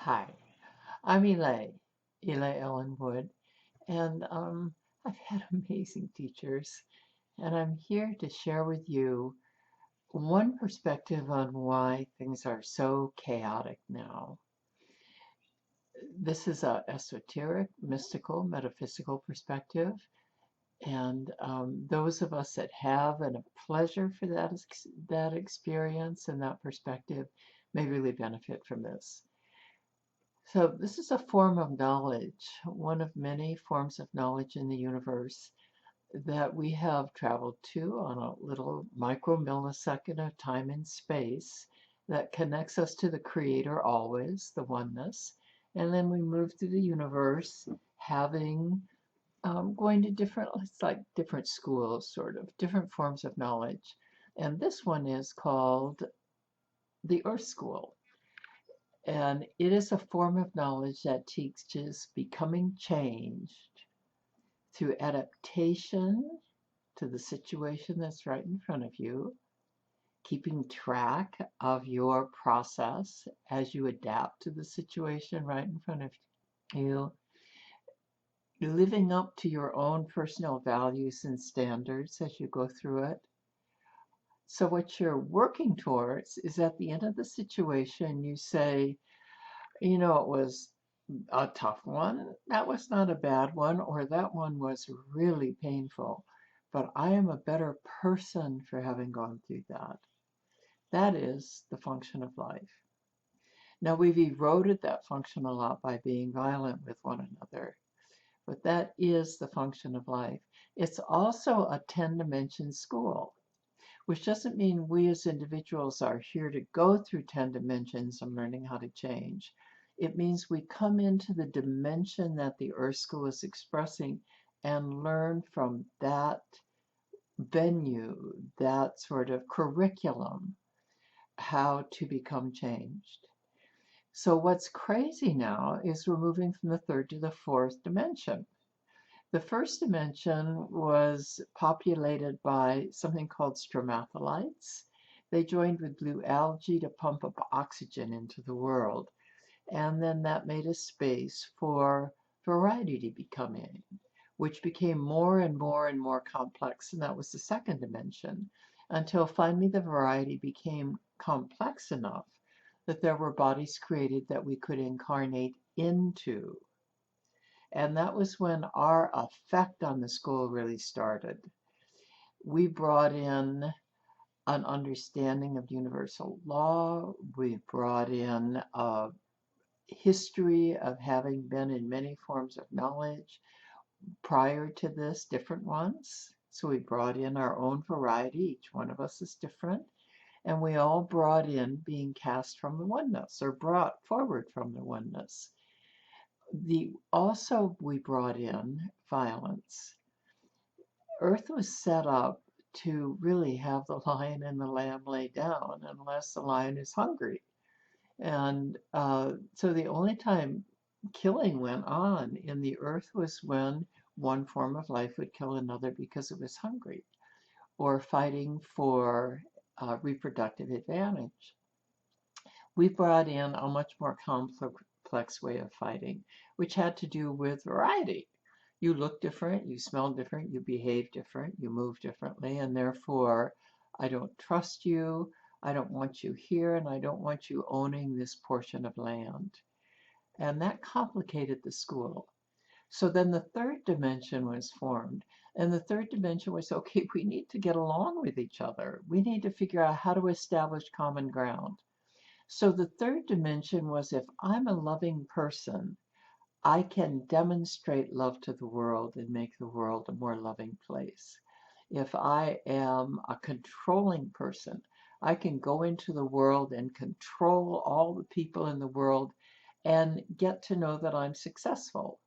Hi, I'm Ellae Elinwood, and I've had amazing teachers, and I'm here to share with you one perspective on why things are so chaotic now. This is a esoteric, mystical, metaphysical perspective, and those of us that have and a pleasure for that experience and that perspective may really benefit from this. So, this is a form of knowledge, one of many forms of knowledge in the universe that we have traveled to on a little micro millisecond of time and space that connects us to the Creator always, the oneness. And then we move through the universe having going to it's like different schools, sort of, different forms of knowledge. And this one is called the Earth School. And it is a form of knowledge that teaches becoming changed through adaptation to the situation that's right in front of you, keeping track of your process as you adapt to the situation right in front of you, living up to your own personal values and standards as you go through it. So, what you're working towards is at the end of the situation, you say, it was a tough one. That was not a bad one, or that one was really painful. But I am a better person for having gone through that. That is the function of life. Now, we've eroded that function a lot by being violent with one another, but that is the function of life. It's also a 10 dimension school, which doesn't mean we as individuals are here to go through 10 dimensions and learning how to change. It means we come into the dimension that the Earth School is expressing and learn from that venue, that sort of curriculum, how to become changed. So, what's crazy now is we're moving from the third to the fourth dimension. The first dimension was populated by something called stromatholites. They joined with blue algae to pump up oxygen into the world. And then that made a space for variety to become in, which became more and more and more complex. And that was the second dimension, until finally the variety became complex enough that there were bodies created that we could incarnate into. And that was when our effect on the school really started. We brought in an understanding of universal law. We brought in a history of having been in many forms of knowledge prior to this, different ones. So we brought in our own variety. Each one of us is different. And we all brought in being cast from the oneness or brought forward from the oneness. Also we brought in violence. Earth was set up to really have the lion and the lamb lay down unless the lion is hungry. And so the only time killing went on in the earth was when one form of life would kill another because it was hungry or fighting for reproductive advantage. We brought in a much more complex way of fighting, which had to do with variety. You look different, you smell different, you behave different, you move differently, and therefore I don't trust you, I don't want you here, and I don't want you owning this portion of land. And that complicated the school. So then the third dimension was formed. And the third dimension was okay, we need to get along with each other. We need to figure out how to establish common ground. So the third dimension was if I'm a loving person, I can demonstrate love to the world and make the world a more loving place. If I am a controlling person, I can go into the world and control all the people in the world and get to know that I'm successful.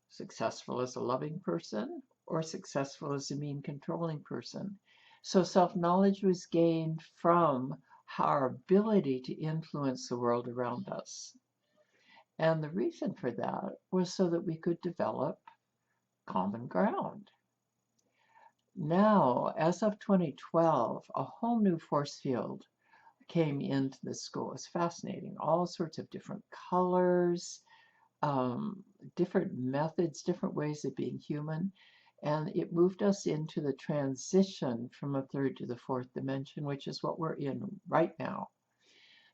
Successful as a loving person or successful as a mean controlling person. So self knowledge was gained from our ability to influence the world around us. And the reason for that was so that we could develop common ground. Now, as of 2012, a whole new force field came into the school. It's fascinating. All sorts of different colors, um, different methods, different ways of being human. And it moved us into the transition from a third to the fourth dimension, which is what we're in right now.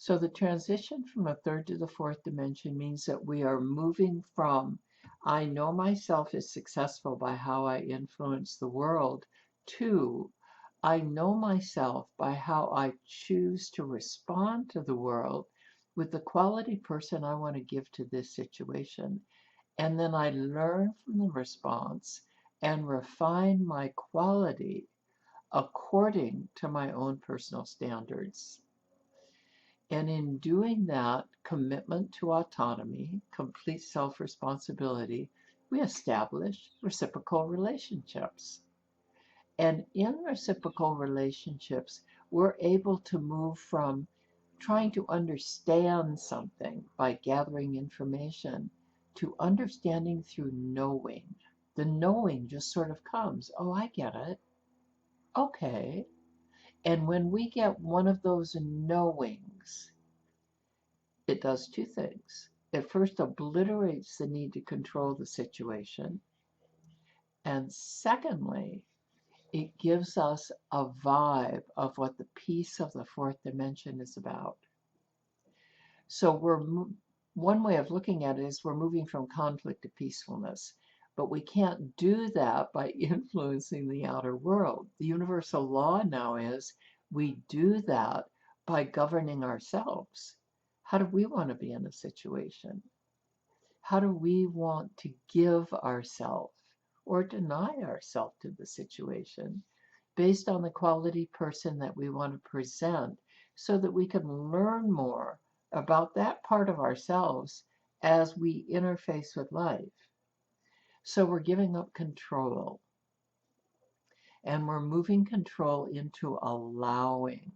So the transition from a third to the fourth dimension means that we are moving from I know myself is successful by how I influence the world to I know myself by how I choose to respond to the world with the quality person I want to give to this situation. And then I learn from the response and refine my quality according to my own personal standards. And in doing that, commitment to autonomy, complete self responsibility, we establish reciprocal relationships. And in reciprocal relationships, we're able to move from trying to understand something by gathering information to understanding through knowing. The knowing just sort of comes. Oh, I get it. Okay. And when we get one of those knowings, it does two things. It first obliterates the need to control the situation. And secondly, it gives us a vibe of what the peace of the fourth dimension is about. So one way of looking at it is we're moving from conflict to peacefulness. But we can't do that by influencing the outer world. The universal law now is we do that by governing ourselves. How do we want to be in a situation? How do we want to give ourselves or deny ourselves to the situation based on the quality person that we want to present so that we can learn more about that part of ourselves as we interface with life? So we're giving up control and we're moving control into allowing,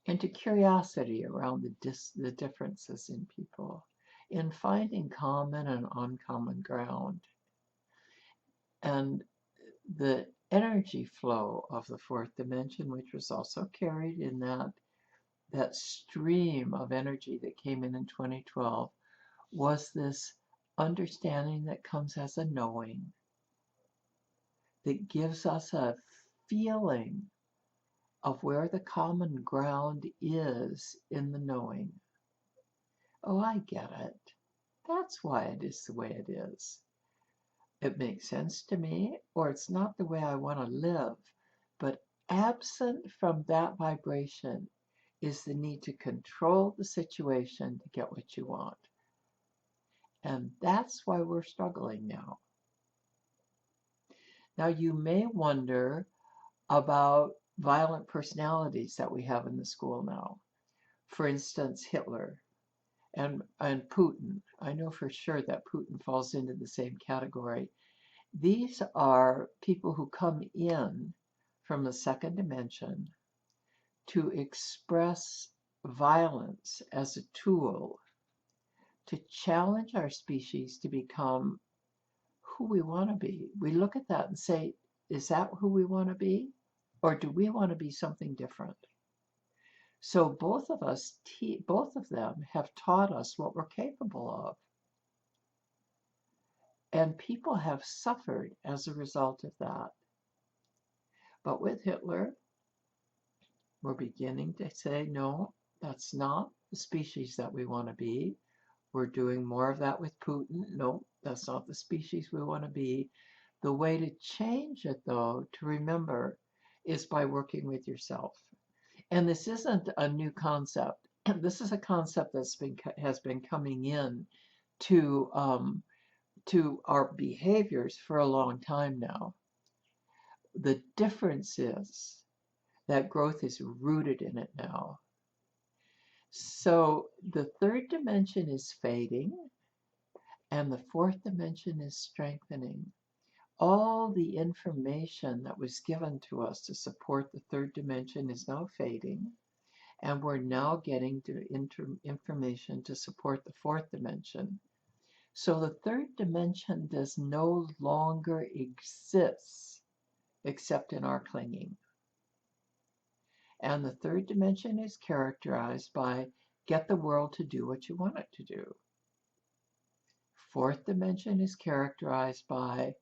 into curiosity around the differences in people, in finding common and uncommon ground. And the energy flow of the fourth dimension, which was also carried in that stream of energy that came in 2012, was this understanding that comes as a knowing, that gives us a feeling of where the common ground is in the knowing. Oh, I get it. That's why it is the way it is. It makes sense to me, or it's not the way I want to live. But absent from that vibration is the need to control the situation to get what you want. And that's why we're struggling now. Now, you may wonder about violent personalities that we have in the school now. For instance, Hitler and Putin. I know for sure that Putin falls into the same category. These are people who come in from the second dimension to express violence as a tool to challenge our species to become who we want to be. We look at that and say, is that who we want to be? Or do we want to be something different? So both of them have taught us what we're capable of. And people have suffered as a result of that. But with Hitler, we're beginning to say, no, that's not the species that we want to be. We're doing more of that with Putin. No, that's not the species we want to be. The way to change it, though, to remember, is by working with yourself. And this isn't a new concept. This is a concept has been coming in to our behaviors for a long time now. The difference is that growth is rooted in it now. So the third dimension is fading and the fourth dimension is strengthening. All the information that was given to us to support the third dimension is now fading, and we're now getting to information to support the fourth dimension. So the third dimension does no longer exist except in our clinging. And the third dimension is characterized by get the world to do what you want it to do. Fourth dimension is characterized by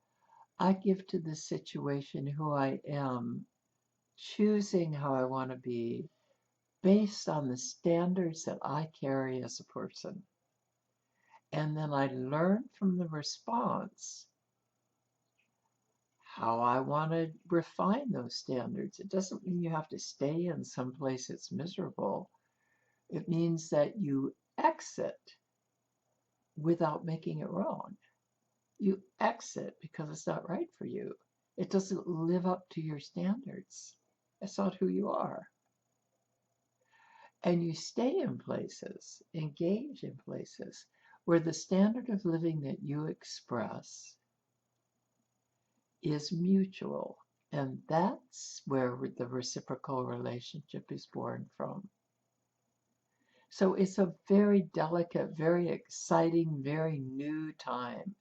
I give to this situation who I am, choosing how I want to be based on the standards that I carry as a person. And then I learn from the response how I want to refine those standards. It doesn't mean you have to stay in some place that's miserable. It means that you exit without making it wrong. You exit because it's not right for you. It doesn't live up to your standards. That's not who you are. And you stay in places, engage in places where the standard of living that you express is mutual. And that's where the reciprocal relationship is born from. So it's a very delicate, very exciting, very new time.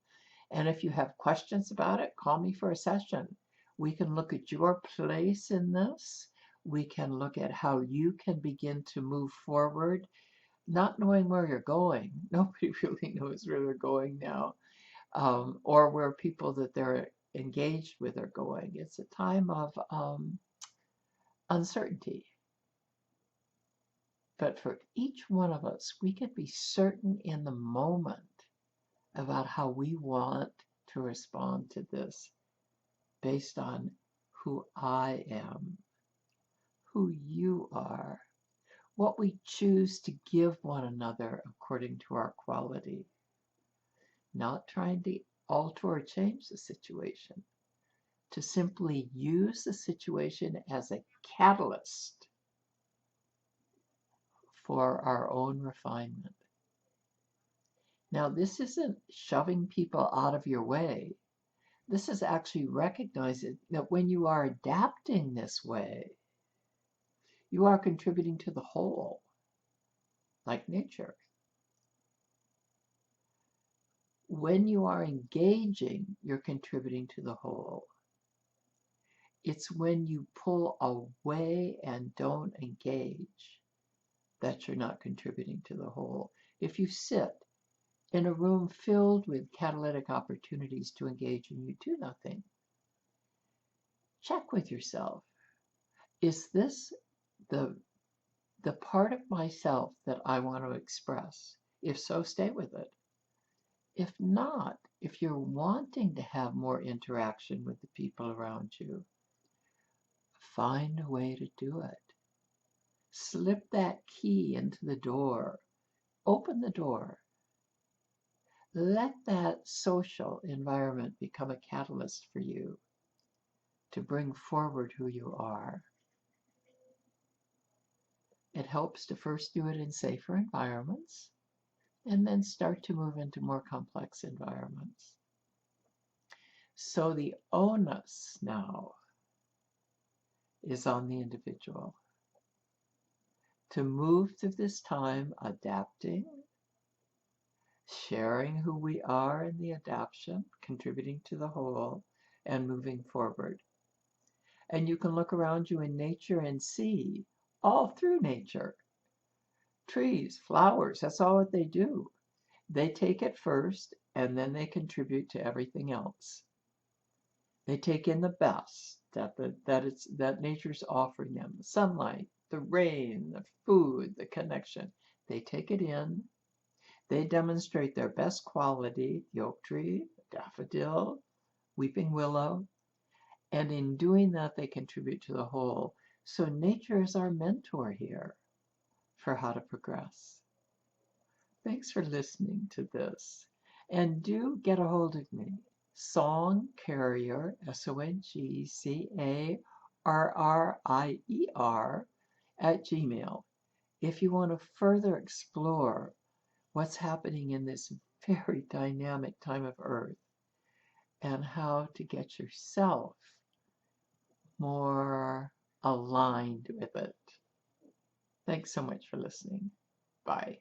And if you have questions about it, call me for a session. We can look at your place in this. We can look at how you can begin to move forward, not knowing where you're going. Nobody really knows where they're going now, or where people that they're engaged with are going. It's a time of uncertainty. But for each one of us, we can be certain in the moment about how we want to respond to this based on who I am, who you are, what we choose to give one another according to our quality, not trying to alter or change the situation, to simply use the situation as a catalyst for our own refinement. Now, this isn't shoving people out of your way. This is actually recognizing that when you are adapting this way, you are contributing to the whole, like nature. When you are engaging, you're contributing to the whole. It's when you pull away and don't engage that you're not contributing to the whole. If you sit in a room filled with catalytic opportunities to engage and you do nothing, check with yourself. Is this the part of myself that I want to express? If so, stay with it. If not, if you're wanting to have more interaction with the people around you, find a way to do it. Slip that key into the door. Open the door. Let that social environment become a catalyst for you to bring forward who you are. It helps to first do it in safer environments and then start to move into more complex environments. So the onus now is on the individual to move through this time adapting, sharing who we are in the adaptation, contributing to the whole, and moving forward. And you can look around you in nature and see all through nature. Trees, flowers, that's all that they do. They take it first and then they contribute to everything else. They take in the best that nature's offering them. The sunlight, the rain, the food, the connection. They take it in. They demonstrate their best quality, the oak tree, the daffodil, weeping willow. And in doing that, they contribute to the whole. So nature is our mentor here for how to progress. Thanks for listening to this. And do get a hold of me. Song Carrier, SONGCARRIER @gmail. If you want to further explore what's happening in this very dynamic time of Earth and how to get yourself more aligned with it. Thanks so much for listening. Bye.